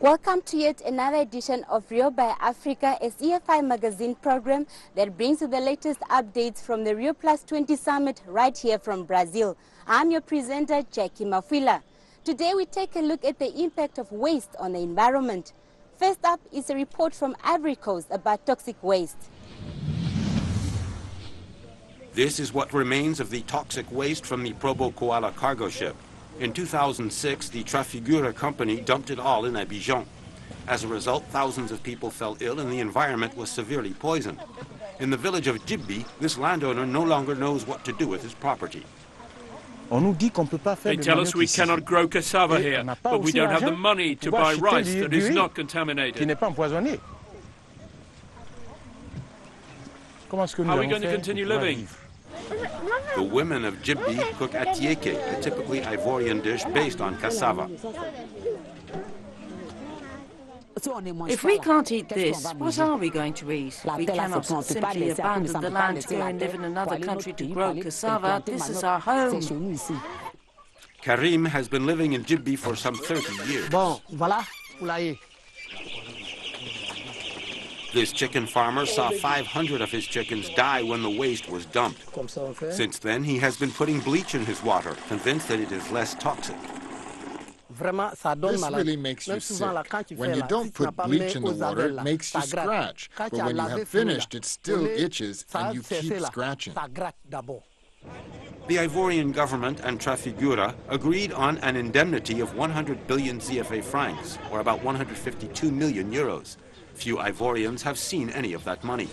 Welcome to yet another edition of Rio by Africa, a CFI magazine program that brings you the latest updates from the Rio Plus 20 Summit right here from Brazil. I'm your presenter, Jackie Mafila. Today we take a look at the impact of waste on the environment. First up is a report from Ivory Coast about toxic waste. This is what remains of the toxic waste from the Probo Koala cargo ship. In 2006, the Trafigura company dumped it all in Abidjan. As a result, thousands of people fell ill and the environment was severely poisoned. In the village of Djibbi, this landowner no longer knows what to do with his property. They tell us we cannot grow cassava here, but we don't have the money to buy rice that is not contaminated. How are we going to continue living? The women of Djibbi cook atieke, a typically Ivorian dish based on cassava. If we can't eat this, what are we going to eat? We cannot simply abandon the land to go and live in another country to grow cassava. This is our home. Karim has been living in Djibbi for some 30 years. This chicken farmer saw 500 of his chickens die when the waste was dumped. Since then, he has been putting bleach in his water, convinced that it is less toxic. This really makes you sick. When you don't put bleach in the water, it makes you scratch. But when you have finished, it still itches and you keep scratching. The Ivorian government and Trafigura agreed on an indemnity of 100 billion CFA francs, or about 152 million euros. Few Ivorians have seen any of that money.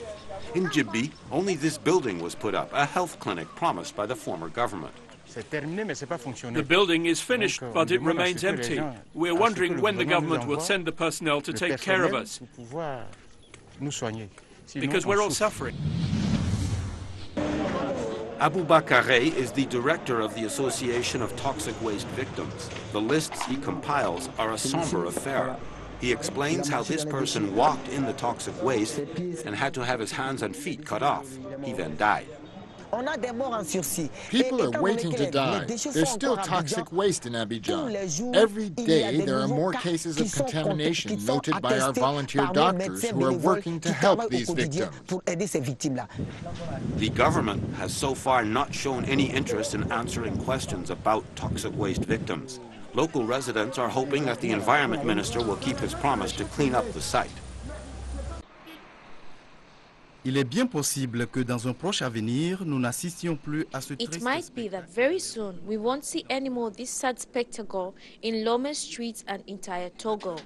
In Djibbi, only this building was put up, a health clinic promised by the former government. The building is finished, but it remains empty. We're wondering when the government will send the personnel to take care of us, because we're all suffering. Abu Bakare is the director of the Association of Toxic Waste Victims. The lists he compiles are a somber affair. He explains how this person walked in the toxic waste and had to have his hands and feet cut off. He then died. People are waiting to die. There's still toxic waste in Abidjan. Every day there are more cases of contamination noted by our volunteer doctors who are working to help these victims. The government has so far not shown any interest in answering questions about toxic waste victims. Local residents are hoping that the Environment Minister will keep his promise to clean up the site. Il est bien possible que dans un proche avenir, nous n'assistions plus à ce It might be that very soon we won't see any more this sad spectacle in Lomé streets and entire Togo.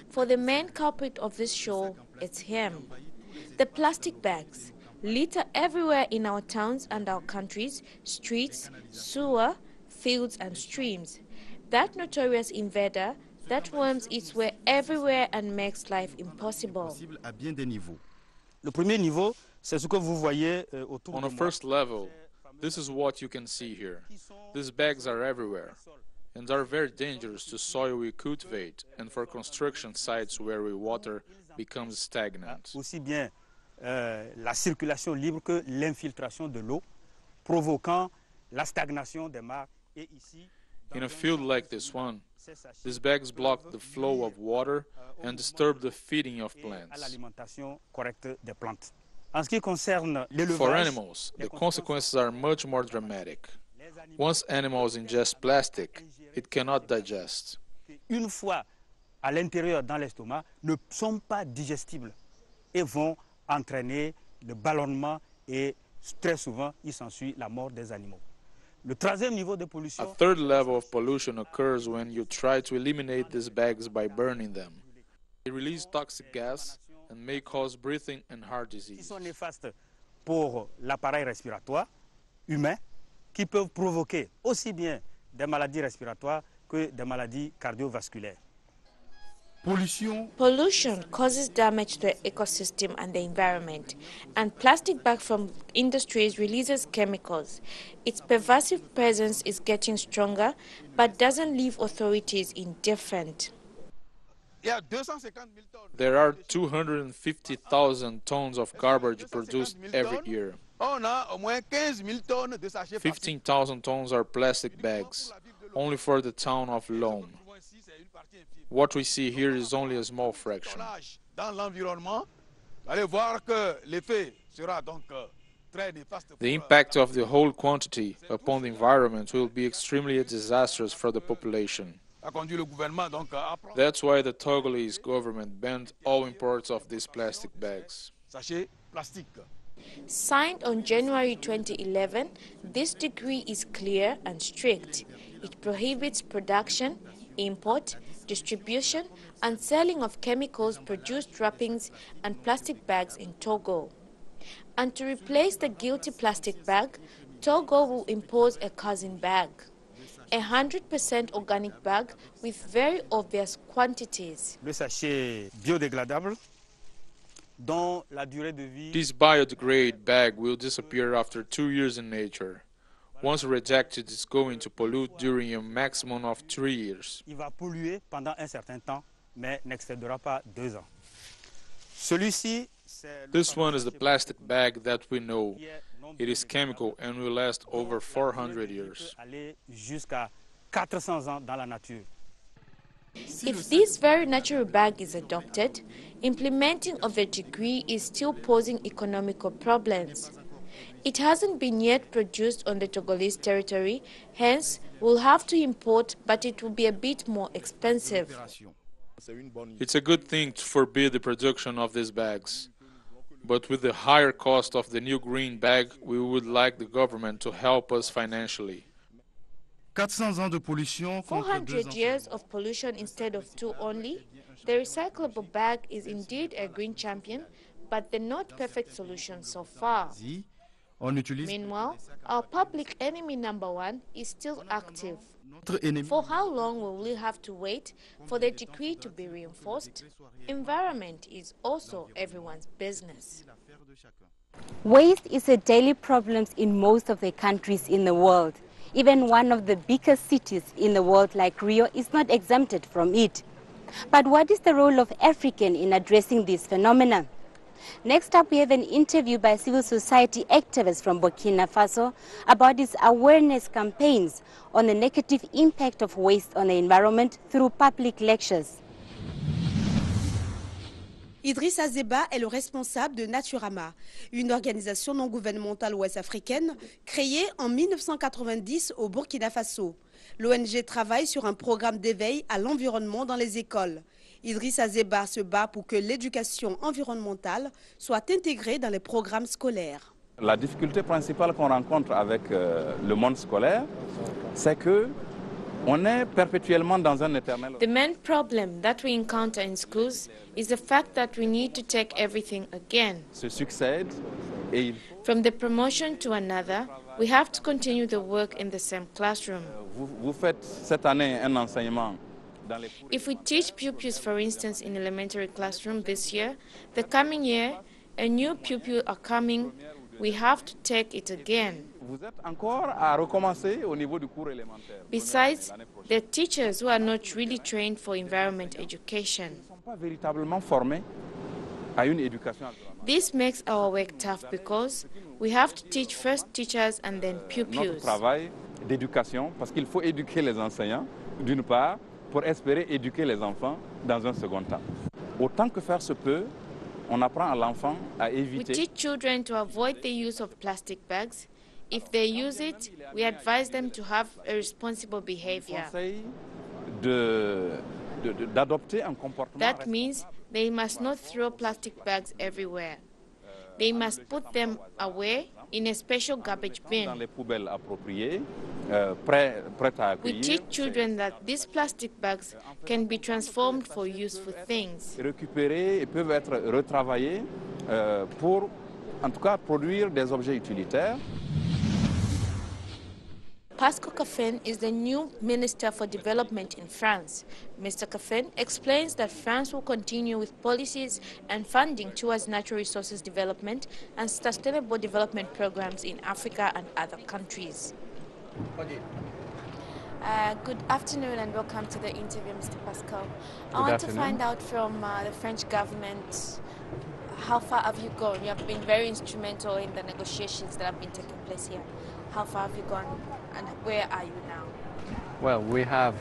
For the main culprit of this show, it's him. The plastic bags litter everywhere in our towns and our countries, streets, sewer, fields and streams. That notorious invader that worms its way everywhere and makes life impossible. On a first level, this is what you can see here. These bags are everywhere and are very dangerous to soil we cultivate and for construction sites where we water becomes stagnant. La circulation libre que l'infiltration de l'eau, provoquant la stagnation des mares et ici. In a field like this one, these bags block the flow of water and disturb the feeding of plants. For animals, the consequences are much more dramatic. Once animals ingest plastic, it cannot digest. Une fois à l'intérieur dans l'estomac, ne sont pas digestibles et vont entraîner le ballonnement et très souvent, il s'ensuit la mort des animaux. A third level of pollution occurs when you try to eliminate these bags by burning them. They release toxic gas and may cause breathing and heart disease. Ils sont néfastes pour l'appareil respiratoire humain, qui peuvent provoquer aussi bien des maladies respiratoires que des maladies cardiovasculaires. Pollution causes damage to the ecosystem and the environment, and plastic bag from industries releases chemicals. Its pervasive presence is getting stronger, but doesn't leave authorities indifferent. There are 250,000 tons of garbage produced every year. 15,000 tons are plastic bags, only for the town of Lome. What we see here is only a small fraction. The impact of the whole quantity upon the environment will be extremely disastrous for the population. That's why the Togolese government banned all imports of these plastic bags. Signed on January 2011, this decree is clear and strict. It prohibits production, import, distribution, and selling of chemicals-produced wrappings and plastic bags in Togo. And to replace the guilty plastic bag, Togo will impose a cousin bag, a 100% organic bag with very obvious quantities. Le sachet biodégradable, dont la durée de vie... This biodegradable bag will disappear after 2 years in nature. Once rejected, it's going to pollute during a maximum of 3 years. Il va polluer pendant un certain temps, mais n'excédera pas 2 ans. Celui-ci, this one is the plastic bag that we know. It is chemical and will last over 400 years. Jusqu'à 400 ans dans la nature. If this very natural bag is adopted, implementing of the decree is still posing economical problems. It hasn't been yet produced on the Togolese territory, hence we'll have to import, but it will be a bit more expensive. It's a good thing to forbid the production of these bags. But with the higher cost of the new green bag, we would like the government to help us financially. 400 years of pollution instead of 2 only. The recyclable bag is indeed a green champion, but the not perfect solution so far. Meanwhile, our public enemy number 1 is still active. For how long will we have to wait for the decree to be reinforced? Environment is also everyone's business. Waste is a daily problem in most of the countries in the world. Even one of the biggest cities in the world like Rio is not exempted from it. But what is the role of African in addressing this phenomenon? Next up, we have an interview by civil society activists from Burkina Faso about its awareness campaigns on the negative impact of waste on the environment through public lectures. Idrissa Zeba est le responsable de Naturama, une organisation non gouvernementale ouest-africaine créée en 1990 au Burkina Faso. L'ONG travaille sur un programme d'éveil à l'environnement dans les écoles. Idrissa Zeba se bat pour que l'éducation environnementale soit intégrée dans les programmes scolaires. La difficulté principale qu'on rencontre avec le monde scolaire, c'est que on est perpétuellement dans un éternel... The main problem that we encounter in schools is the fact that we need to take everything again. Se succède et... From the promotion to another, we have to continue the work in the same classroom. Vous faites cette année un enseignement. If we teach pupils, for instance, in elementary classroom this year, the coming year, a new pupil are coming, we have to take it again. Besides, there are teachers who are not really trained for environment education. This makes our work tough because we have to teach first teachers and then pupils. Notre travail d'éducation, parce qu'il faut éduquer les enseignants, d'une part, pour espérer éduquer les enfants dans un second temps. Autant que faire se peut, on apprend à l'enfant à éviter... We teach children to avoid the use of plastic bags. If they use it, we advise them to have a responsible behavior. D'adopter un comportement... That means they must not throw plastic bags everywhere. They must put them away in a special garbage bin. Dans les poubelles appropriées, prêtes à accueillir. We teach children that these plastic bags can be transformed for useful things. Récupérés et peuvent être retravaillés pour, en tout cas, produire des objets utilitaires. Pascal Cafen is the new Minister for Development in France. Mr. Cafen explains that France will continue with policies and funding towards natural resources development and sustainable development programs in Africa and other countries. Good afternoon and welcome to the interview, Mr. Pascal. I want to find out from the French government, how far have you gone? You have been very instrumental in the negotiations that have been taking place here. How far have you gone and where are you now? Well, we have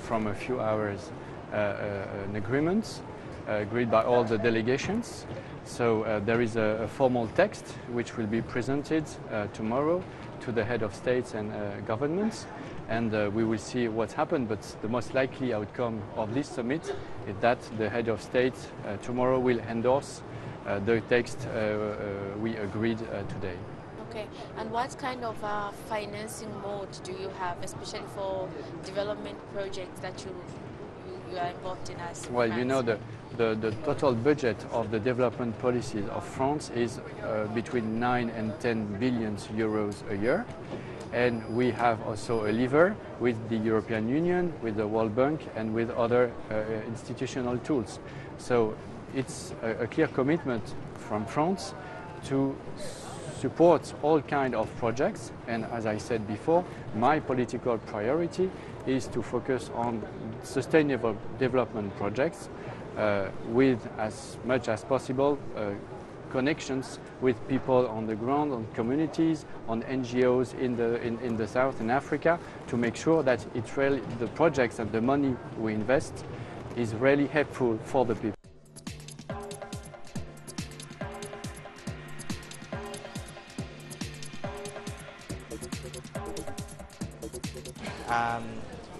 from a few hours an agreement agreed by all the delegations. So there is a formal text which will be presented tomorrow to the head of states and governments, and we will see what's happened. But the most likely outcome of this summit is that the head of state tomorrow will endorse the text we agreed today. Okay, and what kind of financing mode do you have, especially for development projects that you are involved in as Well, France? you know, the total budget of the development policies of France is between 9 and 10 billion euros a year. And we have also a lever with the European Union, with the World Bank, and with other institutional tools. So it's a clear commitment from France to support all kinds of projects. And as I said before, my political priority is to focus on sustainable development projects with as much as possible connections with people on the ground, on communities, on NGOs in the South and Africa, to make sure that it's really the projects and the money we invest is really helpful for the people.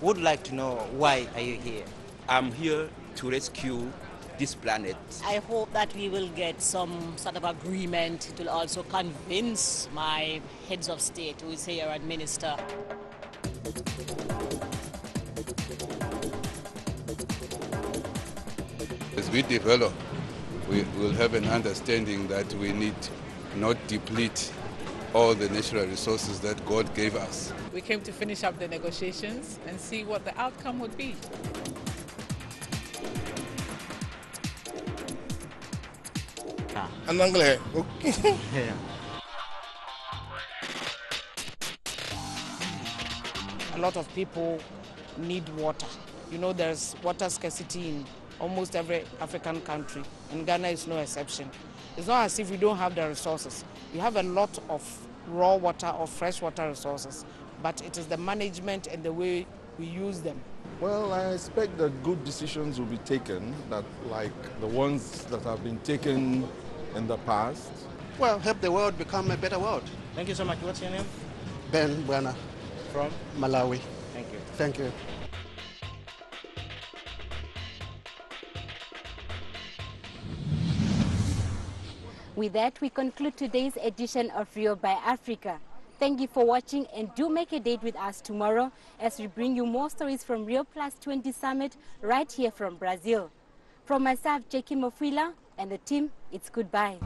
Would like to know, why are you here? I'm here to rescue this planet. I hope that we will get some sort of agreement. It will also convince my heads of state who is here and minister. As we develop, we will have an understanding that we need not deplete all the natural resources that God gave us. We came to finish up the negotiations and see what the outcome would be. En anglais. A lot of people need water. You know, there's water scarcity in almost every African country, and Ghana is no exception. It's not as if we don't have the resources. We have a lot of raw water or freshwater resources, but it is the management and the way we use them. Well, I expect that good decisions will be taken, that like the ones that have been taken in the past. Well, help the world become a better world. Thank you so much. What's your name? Ben Buena. From? Malawi. Thank you. Thank you. With that, we conclude today's edition of Rio by Africa. Thank you for watching, and do make a date with us tomorrow as we bring you more stories from Rio Plus 20 Summit right here from Brazil. From myself, Jackie Mofila, and the team, it's goodbye.